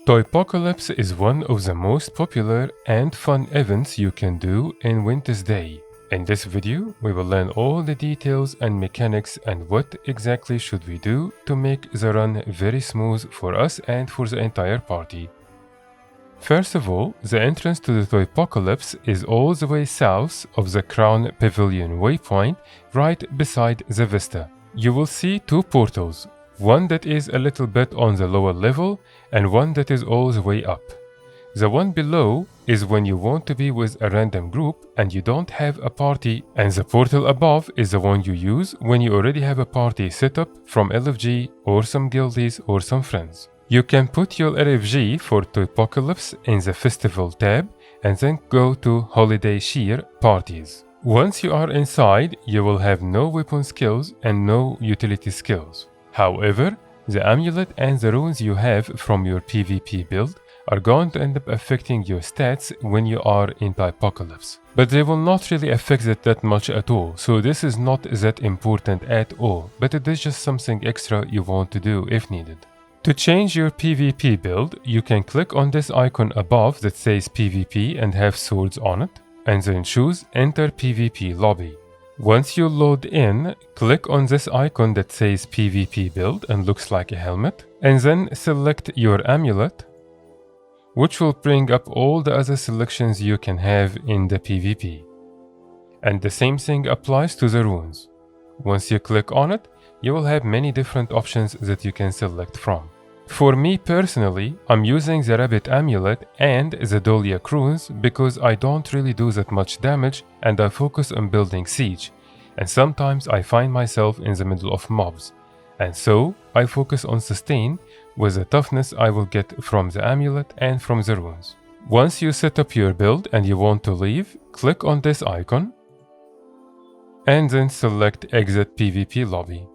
Toypocalypse is one of the most popular and fun events you can do in Wintersday. In this video, we will learn all the details and mechanics and what exactly should we do to make the run very smooth for us and for the entire party. First of all, the entrance to the Toypocalypse is all the way south of the Crown Pavilion waypoint, right beside the Vista. You will see two portals, one that is a little bit on the lower level and one that is all the way up. The one below is when you want to be with a random group and you don't have a party, and the portal above is the one you use when you already have a party set up from LFG or some guildies or some friends. You can put your LFG for Toypocalypse in the Festival tab and then go to Holiday Cheer Parties. Once you are inside, you will have no weapon skills and no utility skills. However, the amulet and the runes you have from your PvP build are going to end up affecting your stats when you are in Toypocalypse. But they will not really affect it that much at all, so this is not that important at all, but it is just something extra you want to do if needed. To change your PvP build, you can click on this icon above that says PvP and have swords on it, and then choose Enter PvP Lobby. Once you load in, click on this icon that says PvP build and looks like a helmet, and then select your amulet, which will bring up all the other selections you can have in the PvP. And the same thing applies to the runes. Once you click on it, you will have many different options that you can select from. For me personally, I'm using the Rabbit Amulet and the Doliac runes because I don't really do that much damage and I focus on building siege, and sometimes I find myself in the middle of mobs, and so I focus on sustain with the toughness I will get from the amulet and from the runes. Once you set up your build and you want to leave, click on this icon and then select Exit PvP Lobby.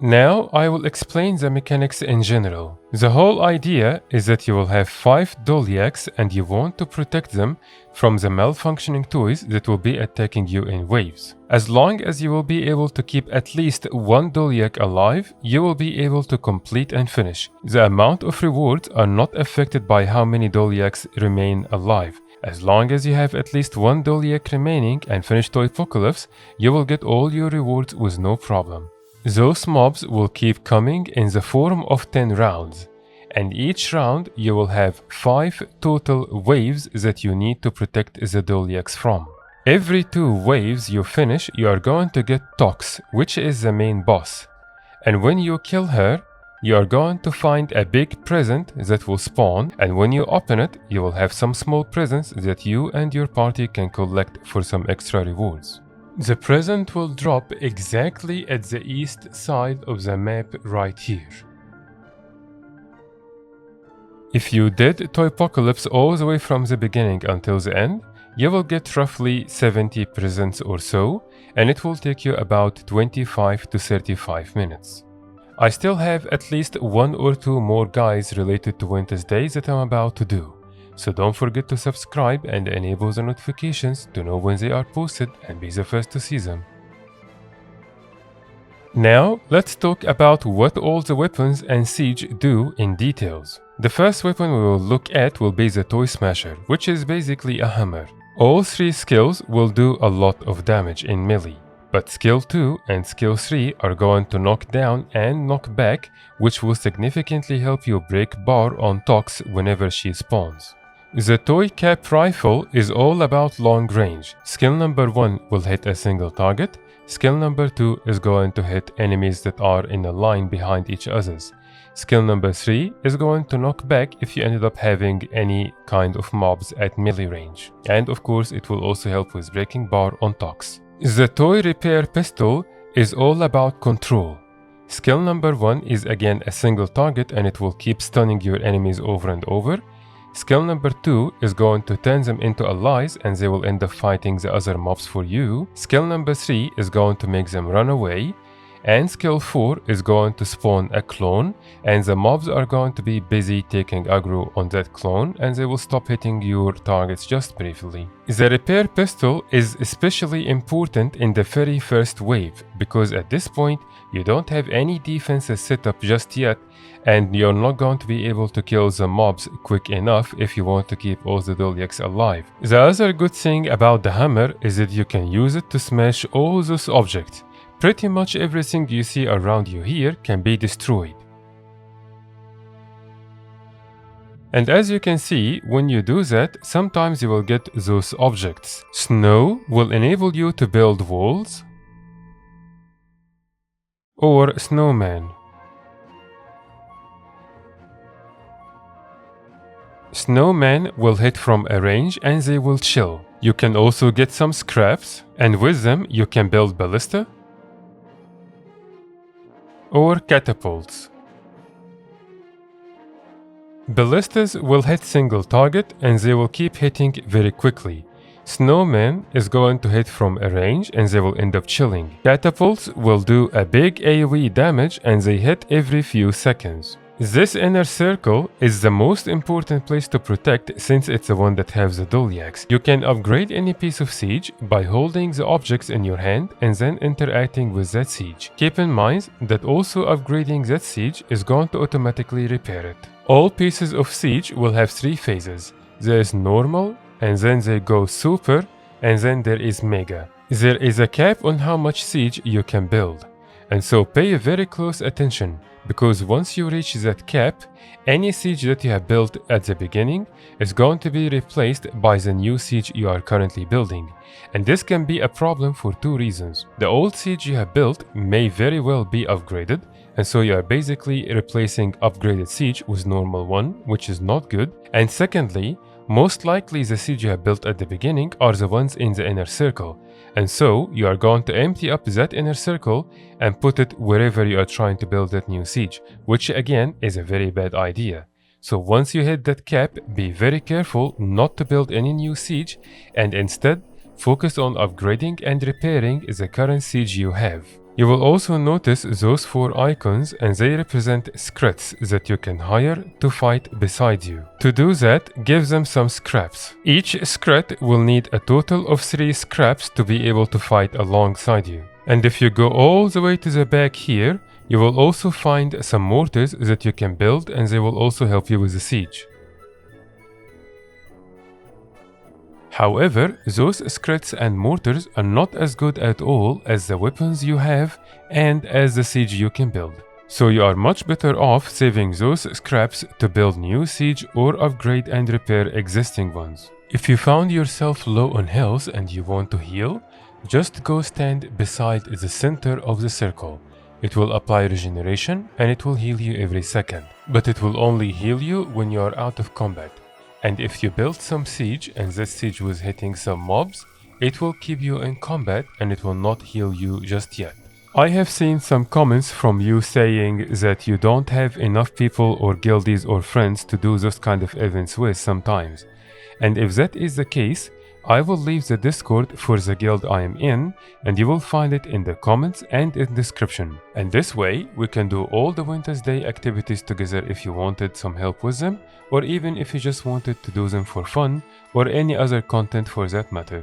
Now I will explain the mechanics in general. The whole idea is that you will have 5 Doliacs and you want to protect them from the malfunctioning toys that will be attacking you in waves. As long as you will be able to keep at least one Doliac alive, you will be able to complete and finish. The amount of rewards are not affected by how many Doliacs remain alive. As long as you have at least one Doliac remaining and finish Toypocalypse, you will get all your rewards with no problem. Those mobs will keep coming in the form of 10 rounds, and each round you will have 5 total waves that you need to protect the Doliacs from. Every 2 waves you finish, you are going to get Tox, which is the main boss, and when you kill her, you are going to find a big present that will spawn, and when you open it, you will have some small presents that you and your party can collect for some extra rewards. The present will drop exactly at the east side of the map right here. If you did Toypocalypse all the way from the beginning until the end, you will get roughly 70 presents or so, and it will take you about 25 to 35 minutes. I still have at least 1 or 2 more guides related to Wintersday that I'm about to do. So don't forget to subscribe and enable the notifications to know when they are posted and be the first to see them. Now, let's talk about what all the weapons and siege do in details. The first weapon we will look at will be the Toy Smasher, which is basically a hammer. All 3 skills will do a lot of damage in melee, but skill 2 and skill 3 are going to knock down and knock back, which will significantly help you break bar on Tox whenever she spawns. The Toy Cap Rifle is all about long range. Skill number 1 will hit a single target. Skill number 2 is going to hit enemies that are in a line behind each other's. Skill number 3 is going to knock back if you ended up having any kind of mobs at melee range. And of course it will also help with breaking bar on Tox. The Toy Repair Pistol is all about control. Skill number 1 is again a single target and it will keep stunning your enemies over and over. Skill number 2 is going to turn them into allies and they will end up fighting the other mobs for you. Skill number 3 is going to make them run away. And skill 4 is going to spawn a clone, and the mobs are going to be busy taking aggro on that clone and they will stop hitting your targets just briefly. The repair pistol is especially important in the very first wave because at this point you don't have any defenses set up just yet and you're not going to be able to kill the mobs quick enough if you want to keep all the Doliacs alive. The other good thing about the hammer is that you can use it to smash all those objects. Pretty much everything you see around you here can be destroyed. And as you can see, when you do that, sometimes you will get those objects. Snow will enable you to build walls or snowman. Snowmen will hit from a range and they will chill. You can also get some scraps, and with them you can build ballista or catapults. Ballistas will hit single target and they will keep hitting very quickly. Snowman is going to hit from a range and they will end up chilling. Catapults will do a big AoE damage and they hit every few seconds. This inner circle is the most important place to protect since it's the one that has the Doliacs. You can upgrade any piece of siege by holding the objects in your hand and then interacting with that siege. Keep in mind that also upgrading that siege is going to automatically repair it. All pieces of siege will have 3 phases. There is normal, and then they go super, and then there is mega. There is a cap on how much siege you can build. And so pay very close attention, because once you reach that cap, any siege that you have built at the beginning is going to be replaced by the new siege you are currently building. And this can be a problem for 2 reasons. The old siege you have built may very well be upgraded, and so you are basically replacing upgraded siege with normal one, which is not good. And secondly, most likely the siege you have built at the beginning are the ones in the inner circle. And so you are going to empty up that inner circle and put it wherever you are trying to build that new siege, which again is a very bad idea. So once you hit that cap, be very careful not to build any new siege and instead focus on upgrading and repairing the current siege you have. You will also notice those 4 icons and they represent skrits that you can hire to fight beside you. To do that, give them some scraps. Each skrit will need a total of 3 scraps to be able to fight alongside you. And if you go all the way to the back here, you will also find some mortars that you can build and they will also help you with the siege. However, those skrits and mortars are not as good at all as the weapons you have and as the siege you can build. So you are much better off saving those scraps to build new siege or upgrade and repair existing ones. If you found yourself low on health and you want to heal, just go stand beside the center of the circle. It will apply regeneration and it will heal you every second. But it will only heal you when you are out of combat. And if you build some siege and that siege was hitting some mobs, it will keep you in combat and it will not heal you just yet. I have seen some comments from you saying that you don't have enough people or guildies or friends to do those kind of events with sometimes. And if that is the case, I will leave the Discord for the guild I am in and you will find it in the comments and in the description. And this way we can do all the Wintersday activities together if you wanted some help with them, or even if you just wanted to do them for fun or any other content for that matter.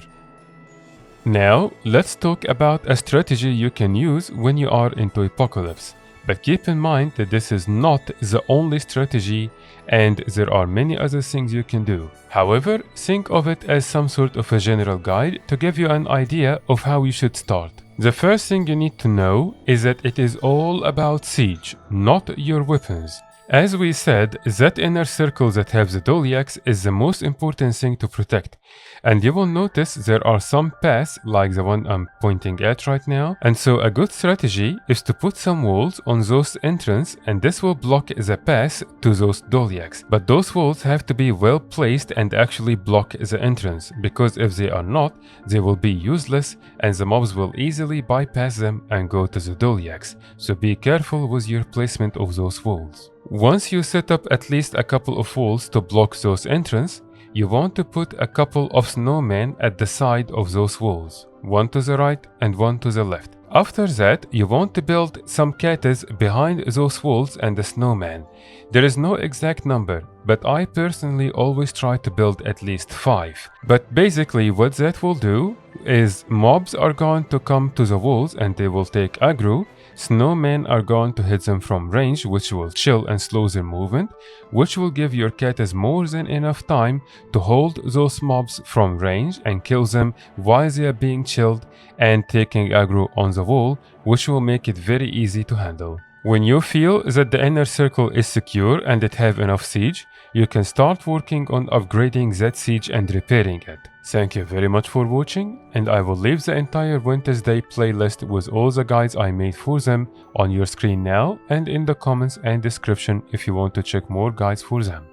Now let's talk about a strategy you can use when you are in Toypocalypse. But keep in mind that this is not the only strategy and there are many other things you can do. However, think of it as some sort of a general guide to give you an idea of how you should start. The first thing you need to know is that it is all about siege, not your weapons. As we said, that inner circle that has the Doliacs is the most important thing to protect. And you will notice there are some paths like the one I'm pointing at right now. And so a good strategy is to put some walls on those entrances and this will block the path to those Doliacs. But those walls have to be well placed and actually block the entrance, because if they are not, they will be useless and the mobs will easily bypass them and go to the Doliacs. So be careful with your placement of those walls. Once you set up at least a couple of walls to block those entrances, you want to put a couple of snowmen at the side of those walls, one to the right and one to the left. After that, you want to build some catas behind those walls and the snowman. There is no exact number, but I personally always try to build at least 5. But basically what that will do is mobs are going to come to the walls and they will take aggro, snowmen are going to hit them from range, which will chill and slow their movement, which will give your Katas more than enough time to hold those mobs from range and kill them while they are being chilled and taking aggro on the wall, which will make it very easy to handle. When you feel that the inner circle is secure and it have enough siege, you can start working on upgrading that siege and repairing it. Thank you very much for watching, and I will leave the entire Wintersday playlist with all the guides I made for them on your screen now and in the comments and description if you want to check more guides for them.